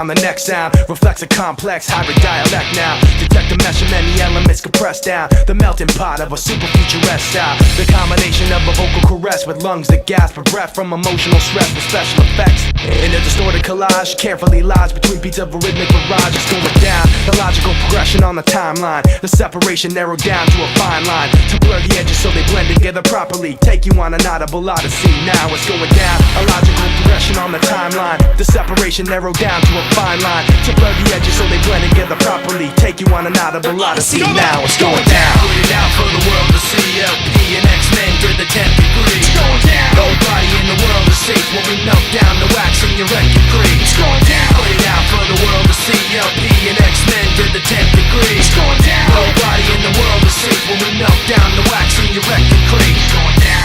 sound. The next sound reflects a complex hybrid dialect now. Detect the mesh of many elements compressed down. The melting pot of a super futuresque style. The combination of a vocal caress with lungs that gasp for breath from emotional stress with special effects. In a distorted collage, carefully lies between beats of a rhythmic barrage. It's going down, the logical progression on the timeline. The separation narrowed down to a fine line to blur the edges so they blend together properly. Take you on an audible odyssey. Now it's going down, a logical progression on the timeline. The separation narrowed down to a fine line to blur the edges so they blend together properly. Take you on an audible odyssey. Now it's going down. Put it out for the world to see. LP and X-Men did the 10th degree. It's going down. Nobody in the world is safe when we melt down the wax in your record crease. It's going down. Put it out for the world to see. LP and X-Men did the 10th degree. It's going down. Nobody in the world is safe when we melt down the wax in your record crease. It's going down.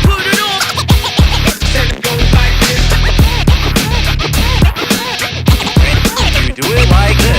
Put it on. Then it goes like this. You do it like this.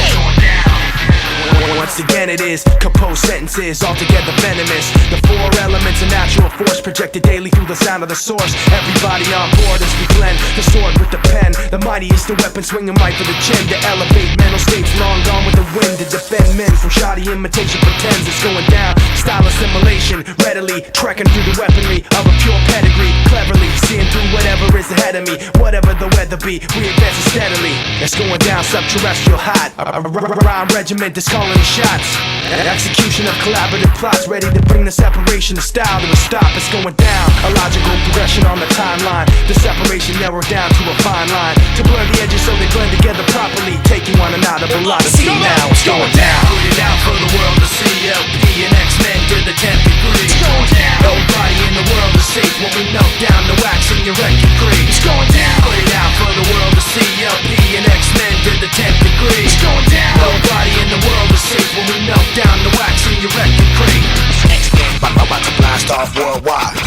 Once again it is composed sentences, altogether venomous. The four elements of natural force projected daily through the sound of the source. Everybody on board as we blend the sword with the pen. The mightiest the weapon swinging right for the chin. To elevate mental states long gone with the wind. To defend men from shoddy imitation pretends it's going down. Style assimilation, readily trekking through the weaponry of a pure pedigree. Cleverly seeing through whatever is ahead of me. Whatever the weather be, we advance steadily. It's going down subterrestrial hot. A rhyme regiment that's calling the shots. Execution of collaborative plots, ready to bring the separation of style to a stop. It's going down, a logical progression on the timeline. The separation narrowed down to a fine line to blur the edges so they blend together properly. Take you on an audible odyssey. Now it's going down. Put it out for the world to see. LP and X-Men did the 10th degree. It's going down. Nobody in the world is safe when we melt down the wax in your record crease. It's going down. Put it out for the world to see. LP and X-Men did the 10th degree. It's going down. Nobody in the world is safe when we melt down the wax in your record crease. X-Men about to blast off worldwide.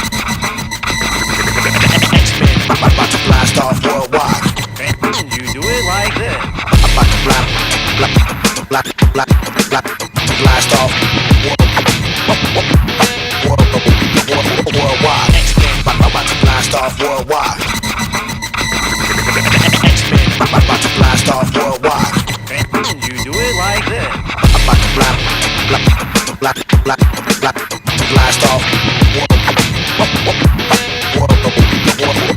X-Men about to blast off worldwide. You do it like this. About to blast off worldwide. X-Men about to blast off worldwide. X-Men about to blast off worldwide. You do it like this. About to blast off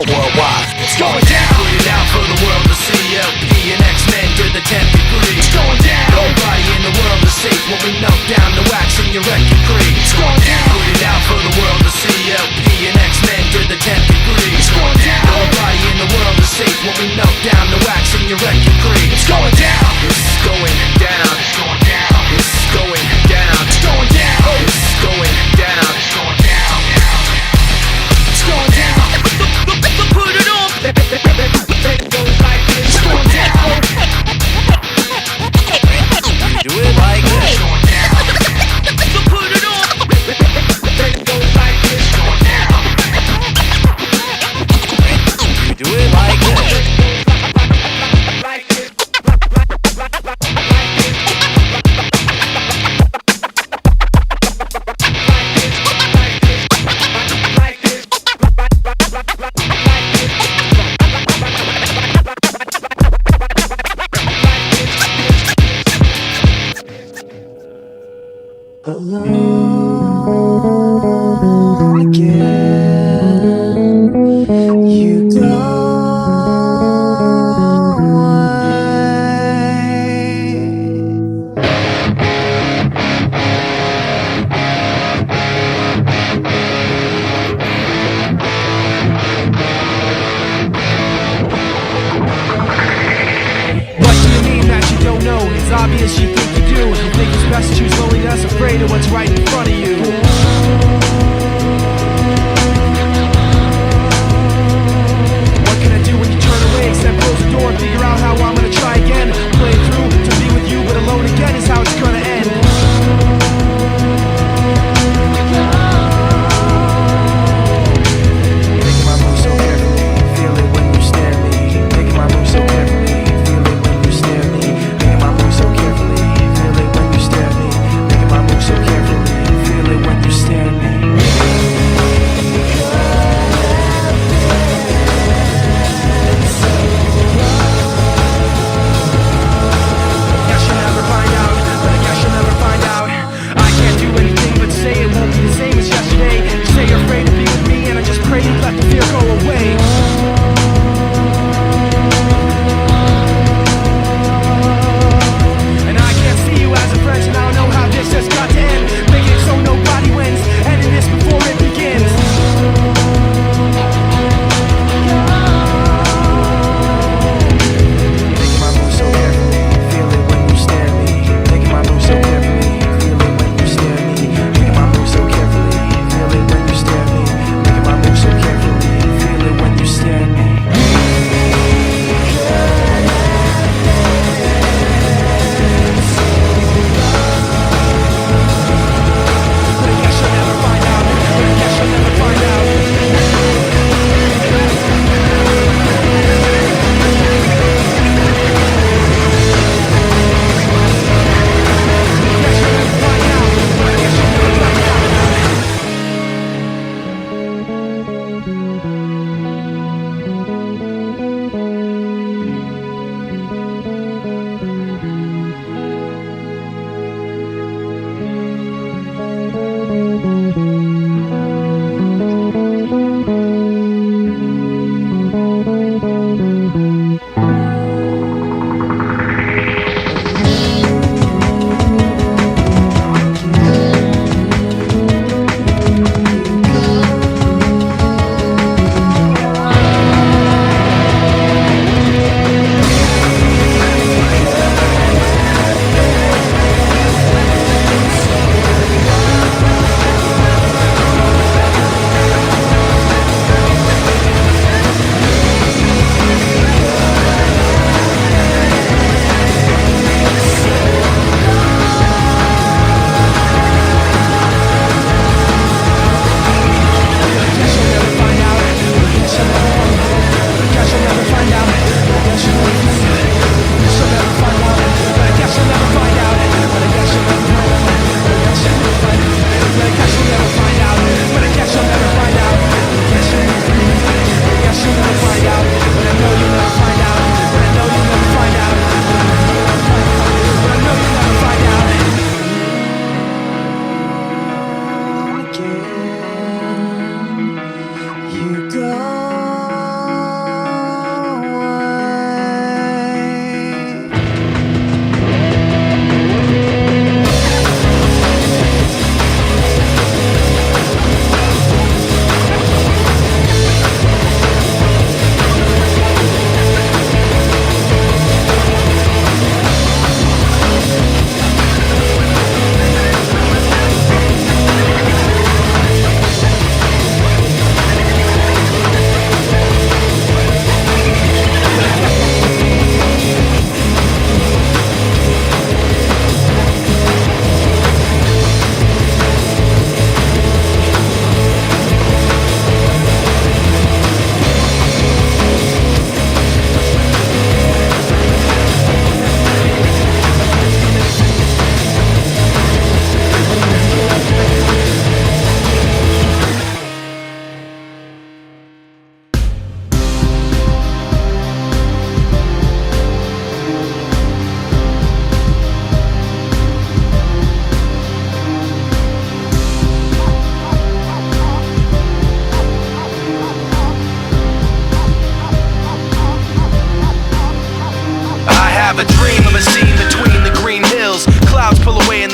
worldwide. It's going down. Put it out for the world to see. LP and X-Men did the 10th degree. It's going down. Nobody in the world is safe when we melt down the wax in your record crease. It's going down. Put it out for the world to see. LP and X-Men did the 10th degree. It's going down. Nobody in the world is safe when we melt down the wax in your record crease. It's going down. It's going down. It's going down. It's going down. It's going down. It's going down. It's going down.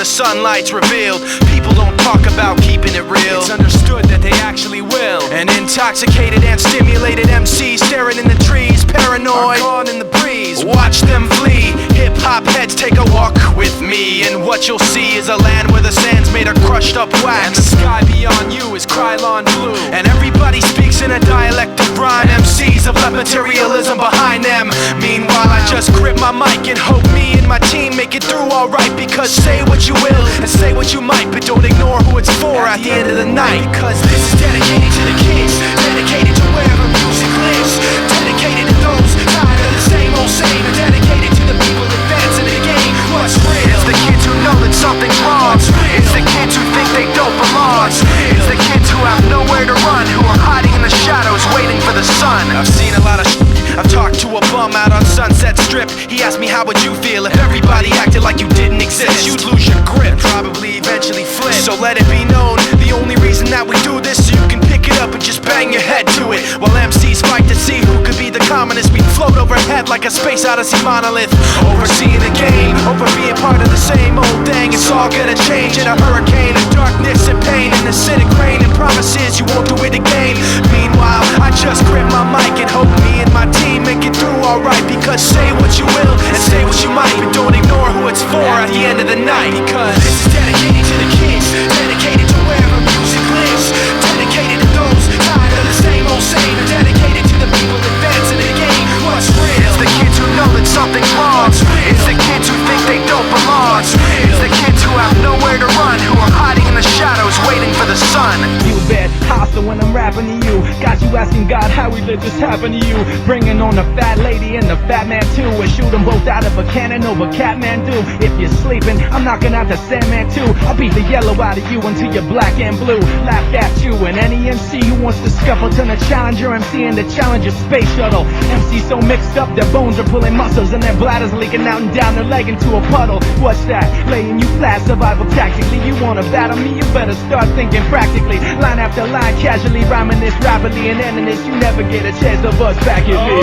the sunlight's revealed. People don't talk about keeping it real. It's understood that they actually will. An intoxicated and stimulated MC staring in the trees, paranoid, gone in the breeze. Watch them flee. Hip-hop heads take a walk with me, and what you'll see is a land where the sand's made of crushed up wax, and the sky beyond you is Krylon blue. And everybody speaks in a dialect of rhyme. MCs have left materialism behind them. Meanwhile, I just grip my mic and hope me and my team make it through alright. Because say what you will and say what you might, but don't ignore who it's for at the end of the night. Because this is dedicated to the kids, dedicated to wherever music lives, dedicated to those tired of the same old same, and dedicated to the people advancing the game. What's real? It's the kids who know that something's wrong. It's the kids who think they don't belong. It's the kids who have nowhere to run, who are hiding in the shadows waiting for the sun. I've seen a lot of I've talked to a bum out on Sunset Strip. He asked me how would you feel if everybody acted like you didn't exist. You'd lose your grip, probably eventually flip. So let it be known, the only reason that we do this, so you can pick it up and just bang your head to it. While MCs fight to see who could be the commonest, we float overhead like a space odyssey monolith, overseeing the game, over being part of the same old thing. It's all gonna change in a hurricane of darkness and pain, and acidic rain, and promises you won't do it again. Meanwhile, I just grip my mic and hope me and my team make it through alright. Because say what you will and say what you might, but don't ignore who it's for at the end of the night. Because this is dedicated to the kids, dedicated to wherever music lives, dedicated to those tired of the same old same, and dedicated to the people advancing the game. What's real? It's the kids who know that something's wrong. It's the kids who think they don't belong. It's the kids who have nowhere to run, who are hiding in the shadows waiting for the sun. You bet, hostile when I'm rapping to you. Got you asking God how we let this happen to you. Bringing on the fat lady and the fat man too, and shoot them both out of a cannon over Catmandu. If you're sleeping, I'm knocking out the Sandman too. I'll beat the yellow out of you until you're black and blue. Laugh at you, and any MC who wants to scuffle, turn a challenger MC into Challenger space shuttle. MC so mixed up, their bones are pulling muscles, and their bladders leaking out and down their leg into a puddle. What's that? Laying you flat, survival tactically. You wanna battle me? You better start thinking practically. Line after line, casually rhyming this rapidly, and ending this, you never get a chance to bust back at me.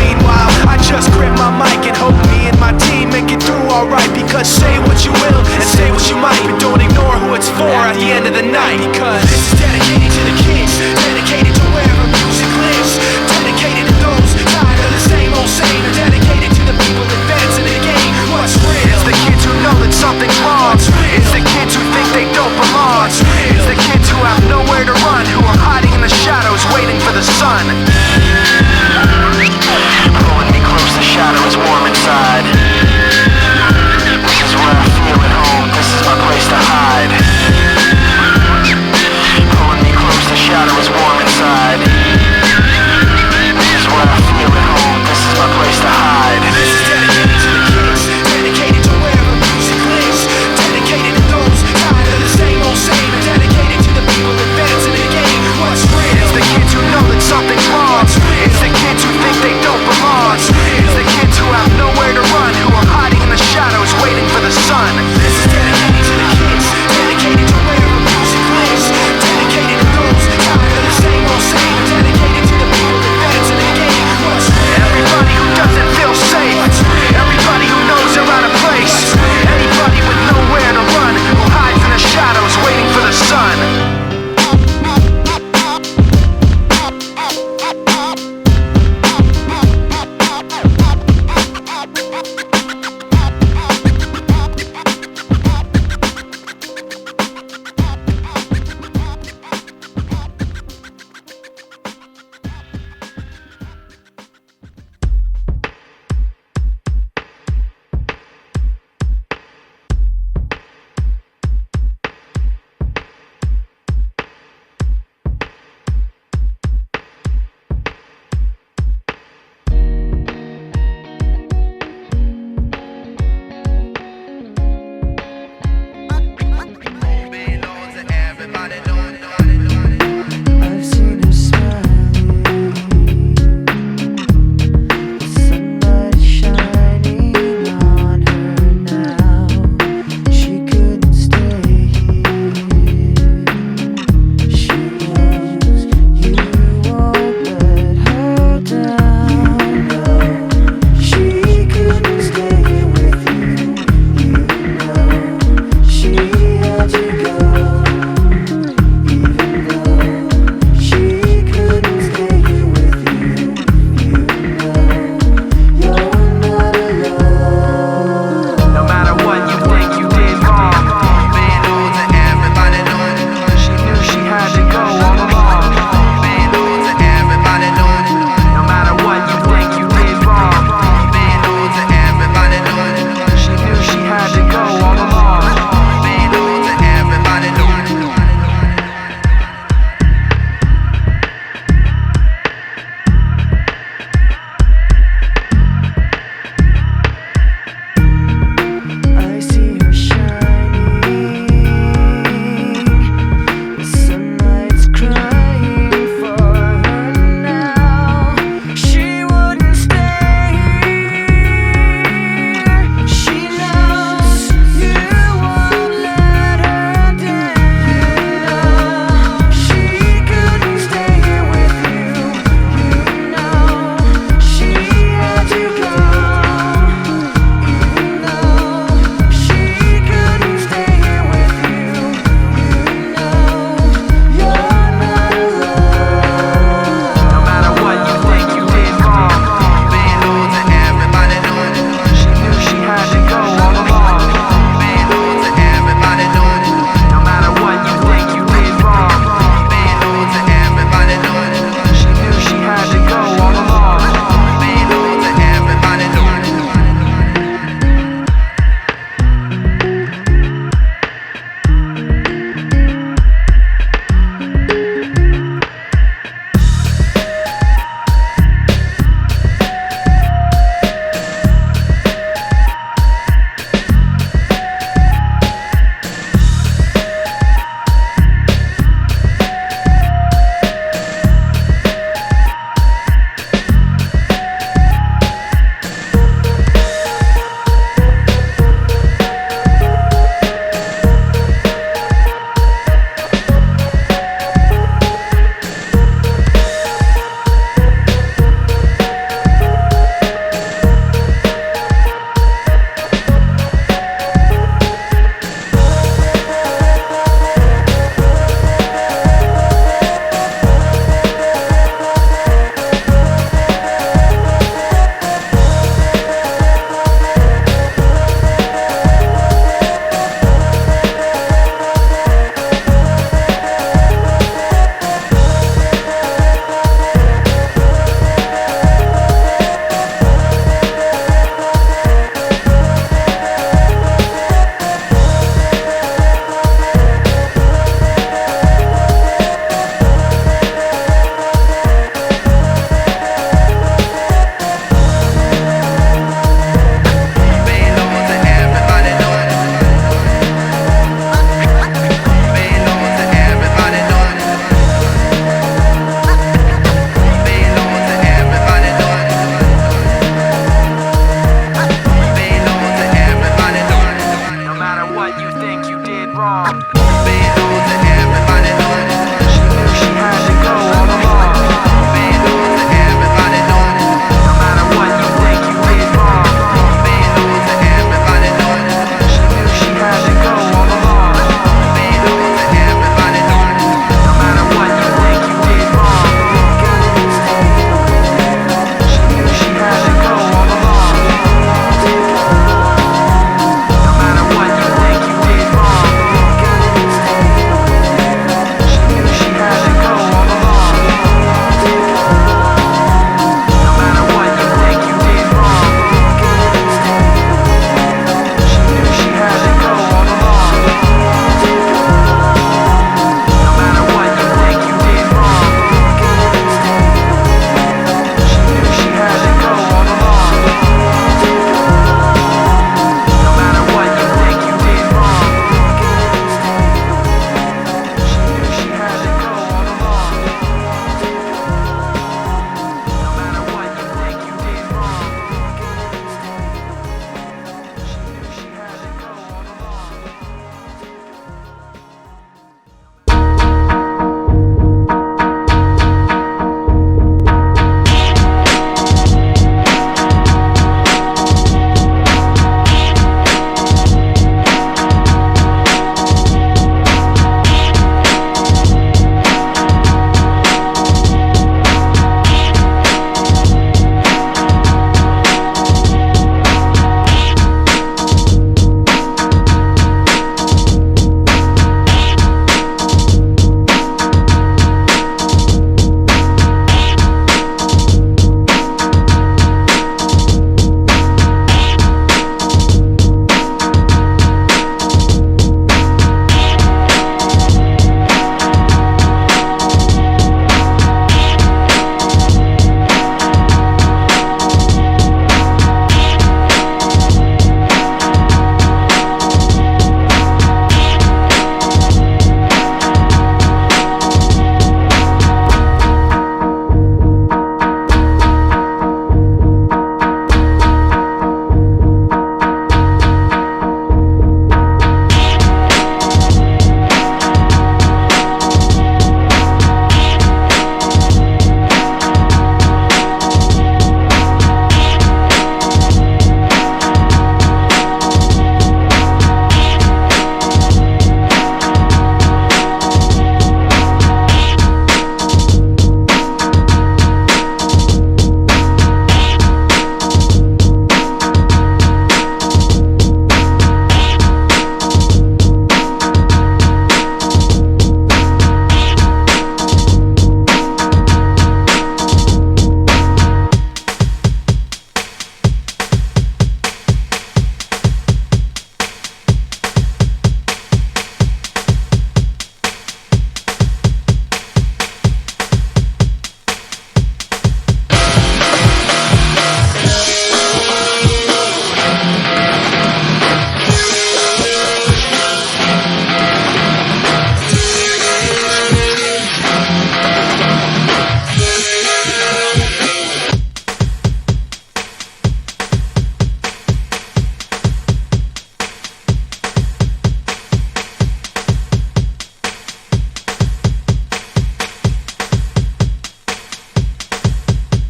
Meanwhile, I just grip my mic and hope me and my team make it through alright. Because say what you will and say what you might, but don't ignore who it's for at the end of the night. Because this is dedicated to the kids, dedicated to wherever music lives, dedicated to those tired of the same old same, and dedicated to the people advancing the game. What's real? It's the kids who know that something's wrong. It's the kids who think they don't belong. It's the kids who have nowhere to run, who are hiding in the shadows waiting for the sun. Pulling me close, the shadow is warm inside. This is where I feel at home, this is my place to hide. Pulling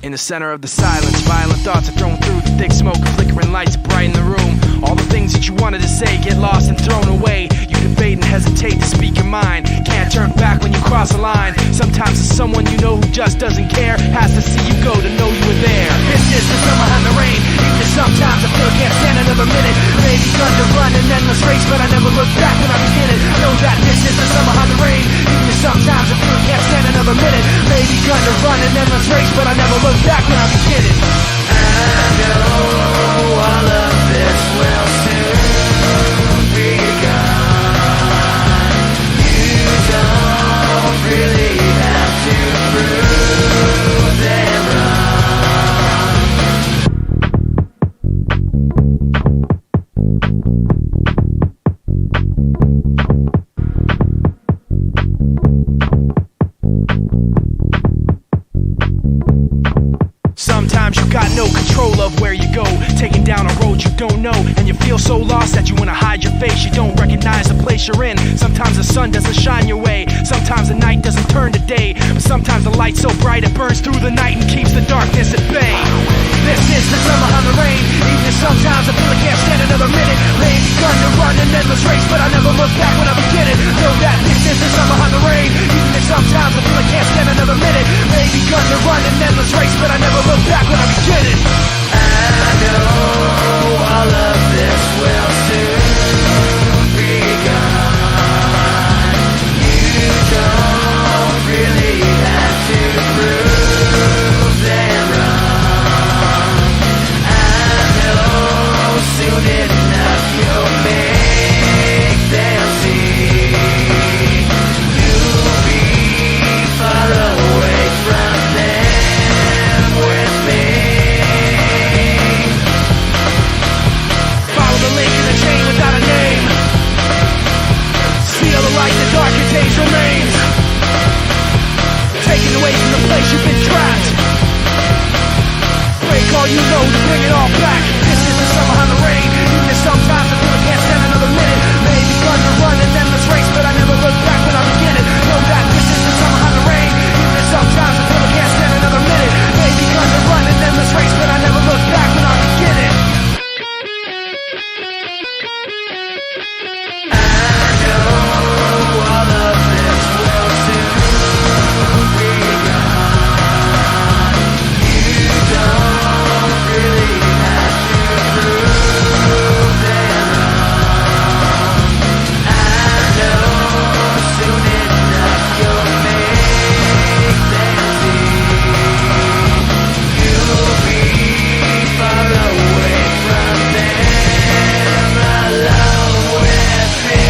In the center of the silence, violent thoughts are thrown through the thick smoke, flickering lights brighten the room. All the things that you wanted to say get lost and thrown away. You debate and hesitate to speak your mind. Can't turn back when you cross a line. Sometimes it's someone you know who just doesn't care, has to see you go to know you were there. This is the summer behind the rain. Even if sometimes I feel I can't stand another minute. Maybe begun to run an endless race, but I never look back when I begin it. I know that this is the summer behind the rain. Even if sometimes I feel I can't stand another minute. Maybe begun to run an endless race, but I never look back when I begin it. I know all of this will soon be gone. You don't really have to prove them wrong. Sometimes you got no control of where you go, taking down a road you don't know, and you feel so lost that you wanna hide your face. You don't recognize the place you're in. Sometimes the sun doesn't shine your way. Sometimes the night doesn't turn to day. But sometimes the light's so bright it burns through the night and keeps the darkness at bay. This is the summer behind the rain. Even if sometimes I feel I can't stand another minute. Maybe begun to run an endless race, but I never look back when I begin it. Know that this is the summer behind the rain. Even if sometimes I feel I can't stand another minute. Maybe begun to run an endless race, but I never look back when I begin it. I know all of this will soon be gone. You don't really have to prove them wrong. I know soon enough you'll make them see. You'll be far away from them with me. Follow the link in the chain without a name. Steal the light, the darker days remains. Taken away from the place you've been trapped. Break all you know to bring it all back. This is the summer behind the rain. Even if sometimes I feel I can't stand another minute. Maybe begun to run an endless race, but I never look back when I begin it. Know that this is the summer behind the rain. Even if sometimes I feel I can't stand another minute. Maybe begun to run an endless race, but I never look back when I begin it. I know all of this will soon be gone. You don't really have to prove them wrong. I know soon enough you'll make them see. You'll be far away from them, alone with me.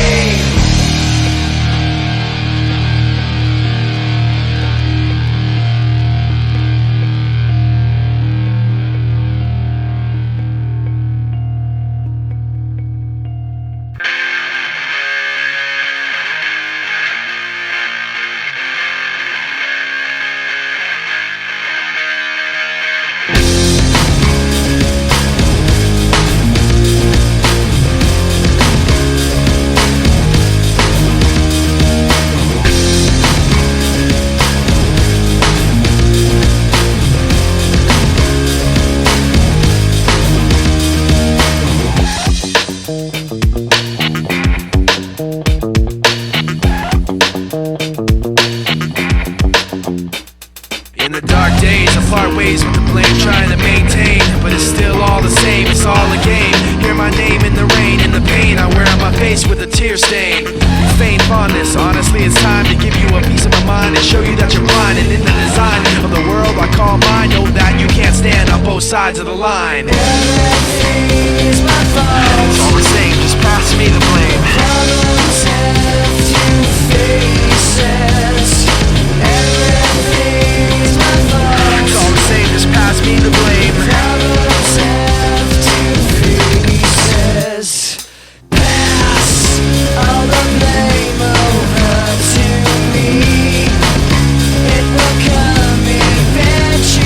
In the dark days, I part ways with the blame, trying to maintain, but it's still all the same, it's all a game. Hear my name in the rain, in the pain, I wear on my face with a tear stain. You feign fondness, honestly it's time to give you a piece of my mind and show you that you're blind. And in the design of the world I call mine, know that you can't stand on both sides of the line. Everything is my fault. It's all the same, just pass me the blame. Problems have two faces. Everything is my fault. It's all the same, just pass me the blame. Problems have two faces. Pass all the blame over to me. It will come eventually.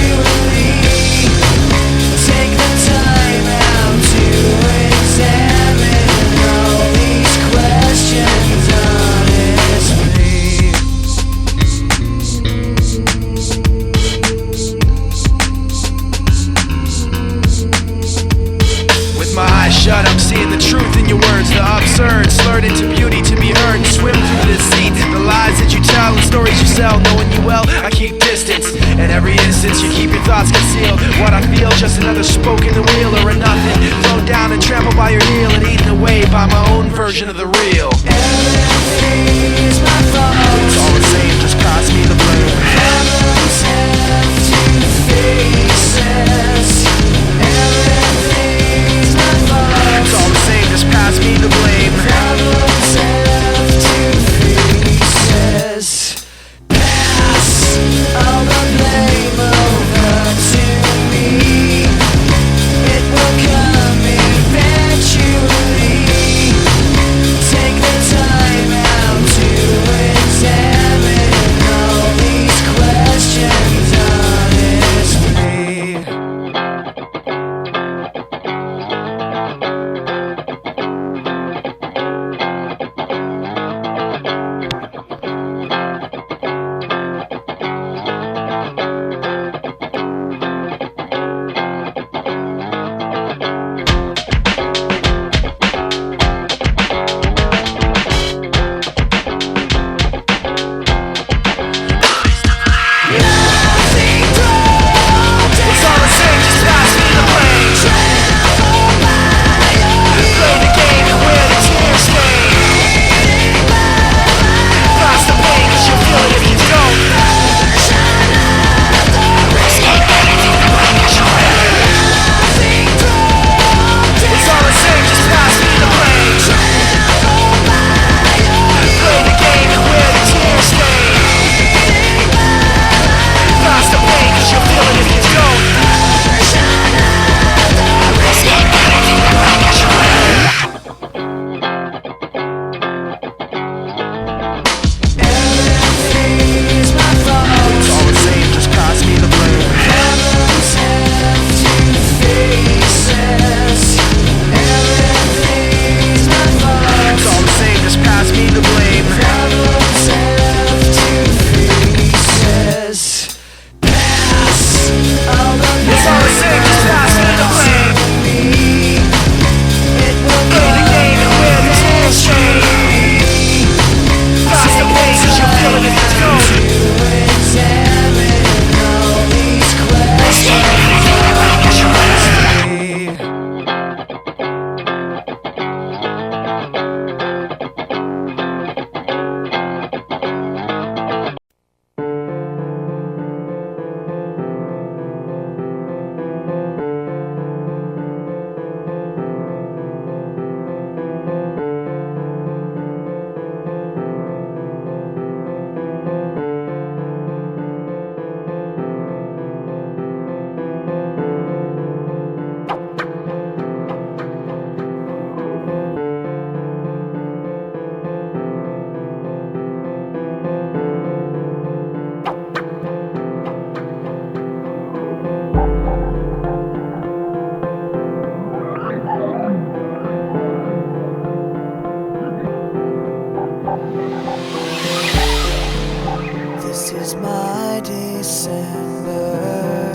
Take the time out to examine all these questions honestly. well, I keep distance. In every instance, you keep your thoughts concealed. What I feel, just another spoke in the wheel or a nothing. Thrown down and trampled by your heel and eaten away by my own version of the real. Everything's my fault. It's all the same, just pass me the blame. Heaven's empty faces. Everything's my fault. It's all the same, just pass me the blame. Heaven's empty faces. Pass all the blame over to me. It will come eventually. Take the time out to examine all these questions honestly. This is my December.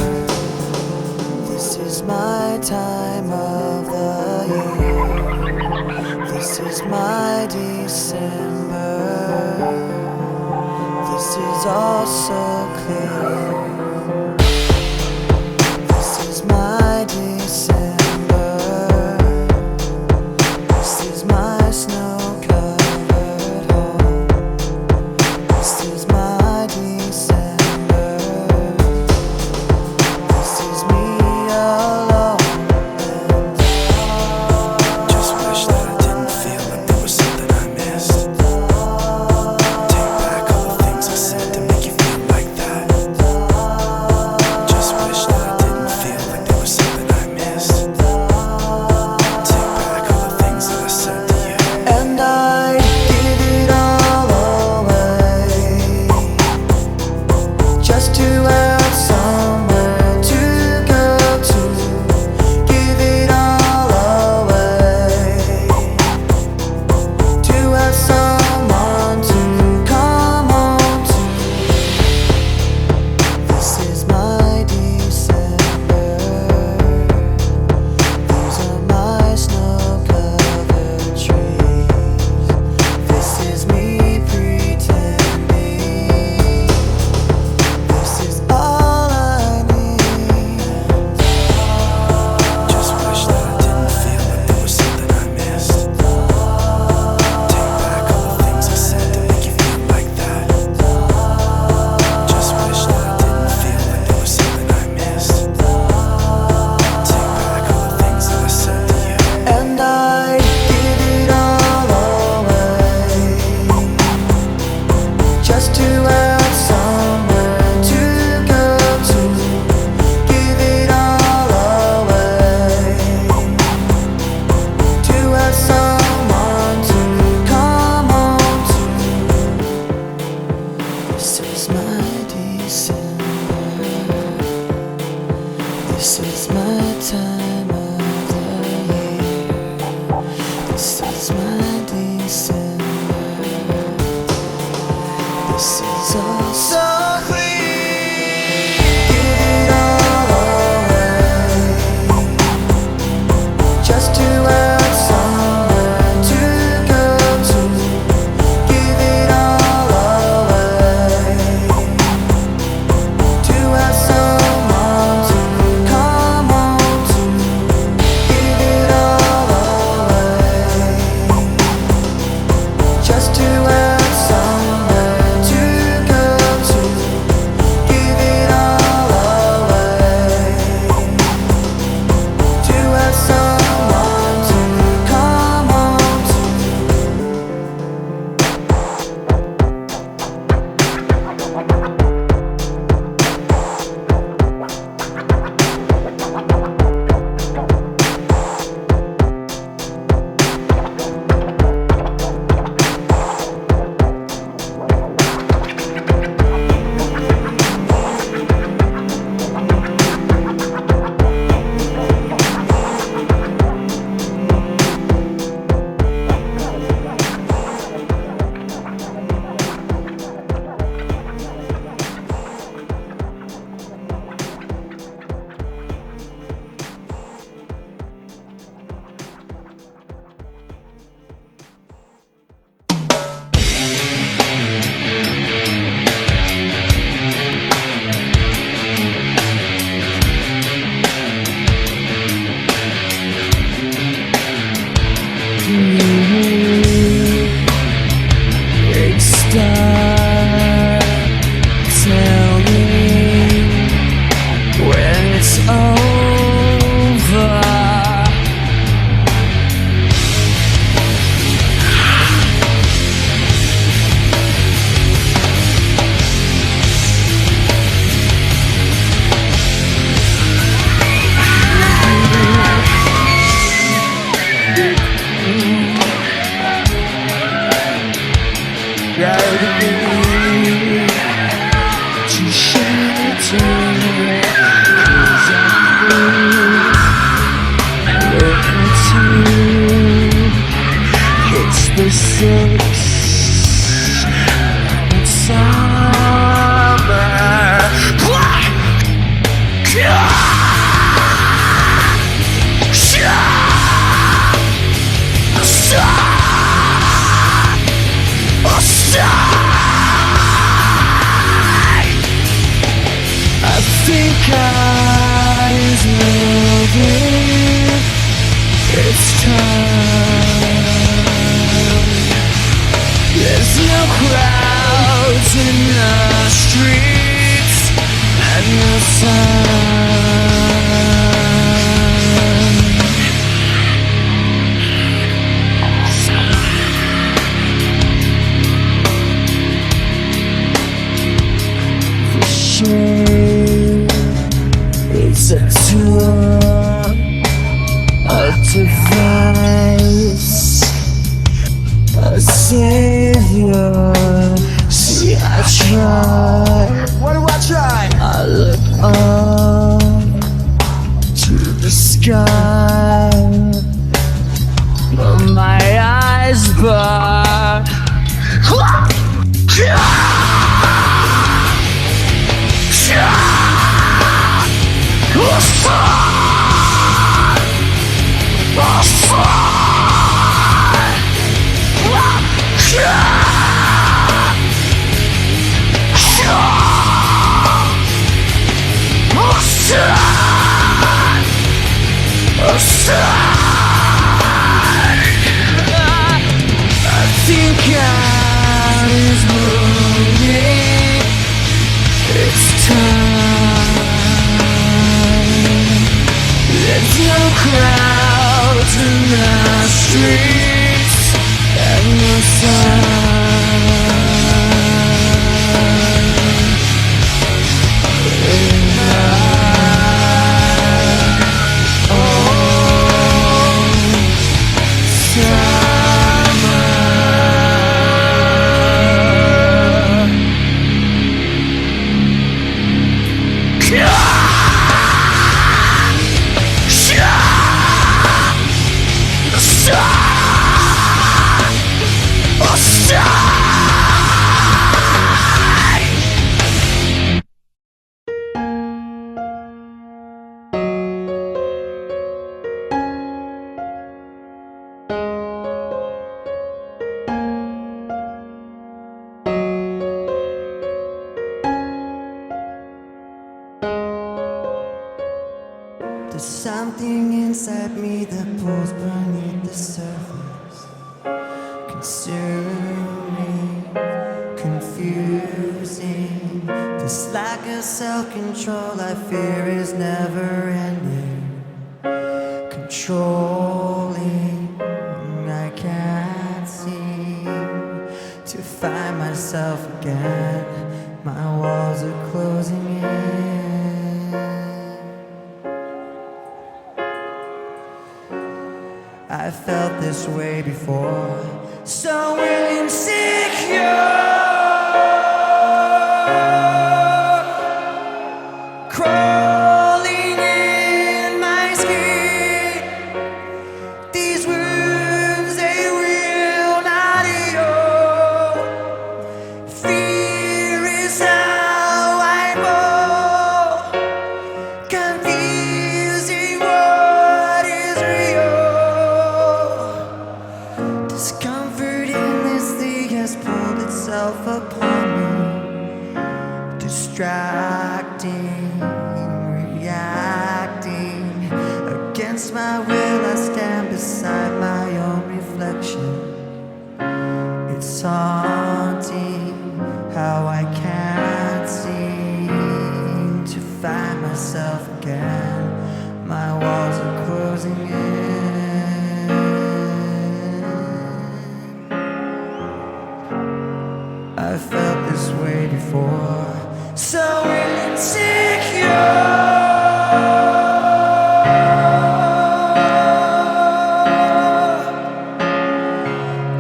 This is my time of the year. This is my December. This is all so clear. This is my December. This is my snow-covered home. This is my December. This is me alone and Just wish that I didn't feel like there was something I missed. Take back all the things I said to make you feel like that. Just wish that I didn't feel like there was something I missed. Take back all the things that I said to you. And I give it all away just to have somewhere to go to. Give it all away to have someone to come home to. This is my December. These are my snow-covered trees. This is me pretending. This is my time of the year. This is my December. This is all so clean. Give it all away, just to have somewhere to go to. Give it all away, to have someone to come home to. Give it all away, just to have somewhere to go to. Give it all away, to have someone to come home to. Big star, tell me when it's over. To shelter, 'cause I'm it's the six. It's summer. I think God is moving. It's time. There's no crowds in the streets and no sun. For sure, it's a tool, a device, a savior. See, I try. What do I try? I look up to the sky, but my eyes burn. I think God is moving. It's time. There's no crowds in the streets and no sun. Summer. There's something inside me that pulls beneath the surface, consuming, confusing. This lack of self-control I fear is never ending, controlling. I can't seem to find myself again. My walls are closing in. I felt this way before, so insecure, crawling in my skin. These wounds, they will not heal. Fear is how I fall, confusing what is real. Discomfort in this thing has pulled itself upon me, distracting, reacting. Against my will I stand beside my own reflection. It's haunting how I can't seem to find myself again. My walls are closing in. I felt this way before, so insecure,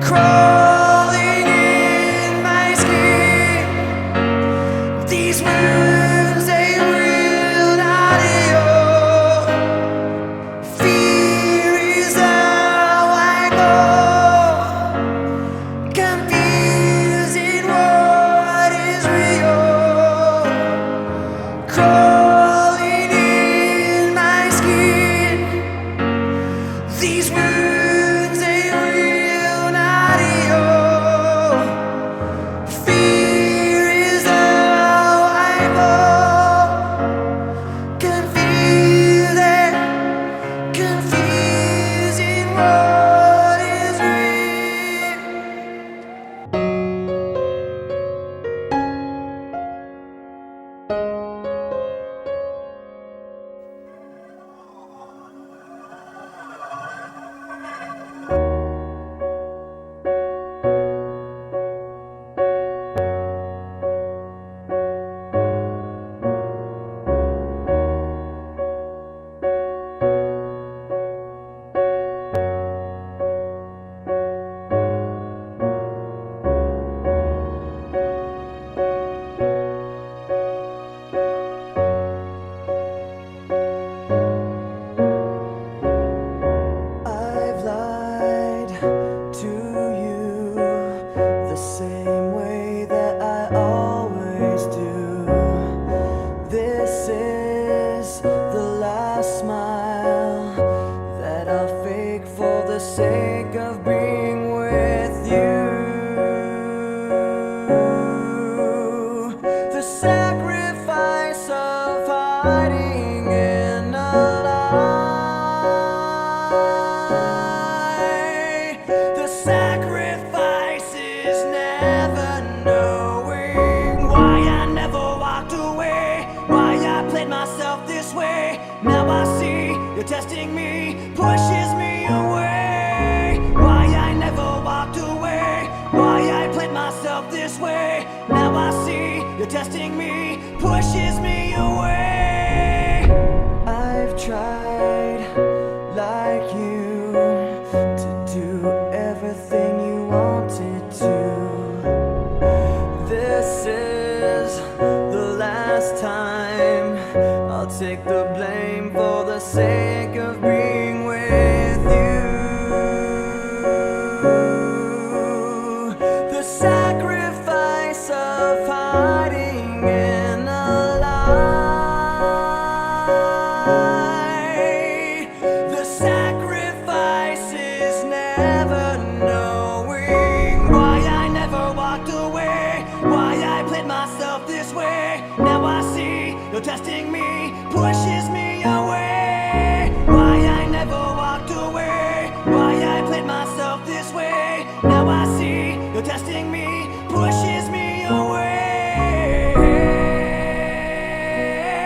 crawling in my skin. These wounds, they will not heal. Fear is how I go, confusing what is real. Crawling in my skin. These wounds, they will not heal. Fear is how I fall, confusing, confusing what is real. I've lied to you the same way that I always do. This is the last smile that I'll fake for the sake of being with you. The sacrifice of hiding in a lie. The sacrifice is never knowing why I never walked away, why I played myself this way. Now I see you're testing me, pushes me away. Why I never walked away, why I played myself this way. Now I see you're testing me, pushes me away. I've tried, like you, to do everything you wanted to. This is the last time I'll take the blame for the sake of being with you. The sacrifice of hiding in a lie. The sacrifice is never knowing why I never walked away, why I played myself this way. Now I see you're testing me, pushes me away.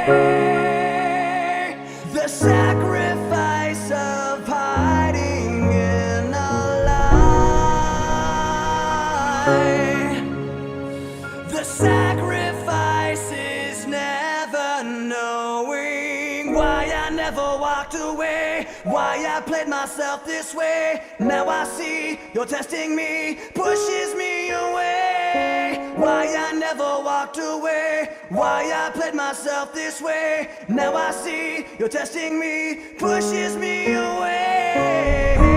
The sacrifice of hiding in a lie. The sacrifice is never knowing why I never walked away, why I played myself this way. Now I see you're testing me, pushes me away. Why I never walked away, why I played myself this way. Now I see you're testing me, pushes me away.